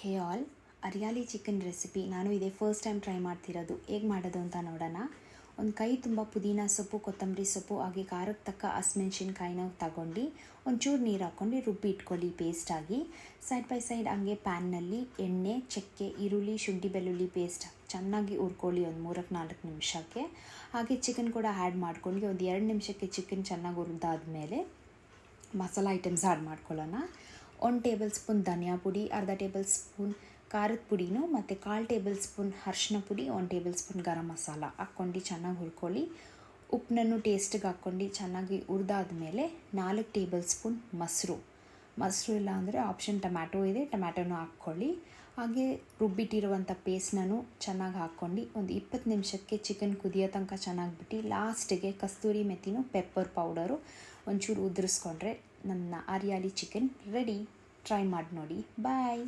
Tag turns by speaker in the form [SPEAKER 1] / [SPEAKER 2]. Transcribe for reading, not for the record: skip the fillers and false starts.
[SPEAKER 1] ಹೇ all, ಅರಿಯಾಲಿ chicken recipe ನಾನು ಇದೇ first time try ಮಾಡ್ತಿರೋದು. ಹೇಗೆ ಮಾಡೋದು ಅಂತ ನೋಡೋಣ. ಒಂದು ಕೈ ತುಂಬ ಪುದೀನ ಸೊಪ್ಪು, ಕೊತ್ತಂಬರಿ ಸೊಪ್ಪು ಹಾಗೆ ಖಾರಕ್ಕೆ ತಕ್ಕ ಹಸಿಮೆಣ್ಸಿನ್ಕಾಯಿನ ತಗೊಂಡು ಒಂಚೂರು ನೀರು ಹಾಕ್ಕೊಂಡು ರುಬ್ಬಿ ಇಟ್ಕೊಳ್ಳಿ ಪೇಸ್ಟಾಗಿ. ಸೈಡ್ ಬೈ ಸೈಡ್ ಹಂಗೆ ಪ್ಯಾನ್ನಲ್ಲಿ ಎಣ್ಣೆ, ಚಕ್ಕೆ, ಈರುಳ್ಳಿ, ಶುಂಠಿ ಬೆಳ್ಳುಳ್ಳಿ ಪೇಸ್ಟ್ ಚೆನ್ನಾಗಿ ಹುರ್ಕೊಳ್ಳಿ ಒಂದು 3-4 ನಿಮಿಷಕ್ಕೆ. ಹಾಗೆ ಚಿಕನ್ ಕೂಡ ಆ್ಯಡ್ ಮಾಡ್ಕೊಂಡು ಒಂದು 2 ನಿಮಿಷಕ್ಕೆ ಚಿಕನ್ ಚೆನ್ನಾಗಿ ಹುರಿದಾದ್ಮೇಲೆ ಮಸಾಲ ಐಟಮ್ಸ್ ಆ್ಯಡ್ ಮಾಡ್ಕೊಳ್ಳೋಣ. 1 ಟೇಬಲ್ ಸ್ಪೂನ್ ಧನಿಯಾ ಪುಡಿ, ಅರ್ಧ ಟೇಬಲ್ ಸ್ಪೂನ್ ಖಾರದ ಪುಡಿನೂ ಮತ್ತು 1/4 ಟೇಬಲ್ ಸ್ಪೂನ್ ಅರಿಶಿನ ಪುಡಿ, 1 ಟೇಬಲ್ ಸ್ಪೂನ್ ಗರಂ ಮಸಾಲ ಹಾಕ್ಕೊಂಡು ಚೆನ್ನಾಗಿ ಹುರ್ಕೊಳ್ಳಿ. ಉಪ್ಪನ್ನು ಟೇಸ್ಟಿಗೆ ಹಾಕ್ಕೊಂಡು ಚೆನ್ನಾಗಿ ಹುರಿದಾದ್ಮೇಲೆ 4 ಟೇಬಲ್ ಸ್ಪೂನ್ ಮೊಸರು ಇಲ್ಲ ಅಂದರೆ ಆಪ್ಷನ್ ಟೊಮ್ಯಾಟೊ ಇದೆ, ಟೊಮ್ಯಾಟೊನೂ ಹಾಕ್ಕೊಳ್ಳಿ. ಹಾಗೆ ರುಬ್ಬಿಟ್ಟಿರುವಂಥ ಪೇಸ್ಟನ್ನು ಚೆನ್ನಾಗಿ ಹಾಕ್ಕೊಂಡು ಒಂದು 20 ನಿಮಿಷಕ್ಕೆ ಚಿಕನ್ ಕುದಿಯೋ ತನಕ ಚೆನ್ನಾಗಿ ಬಿಟ್ಟು ಲಾಸ್ಟಿಗೆ ಕಸ್ತೂರಿ ಮೆಥಿನೂ ಪೆಪ್ಪರ್ ಪೌಡರು ಒಂಚೂರು ಉದುರಿಸ್ಕೊಂಡ್ರೆ ನನ್ನ ಅರಿಯಾಲಿ ಚಿಕನ್ ರೆಡಿ. ಟ್ರೈ ಮಾಡಿ ನೋಡಿ. ಬಾಯ್.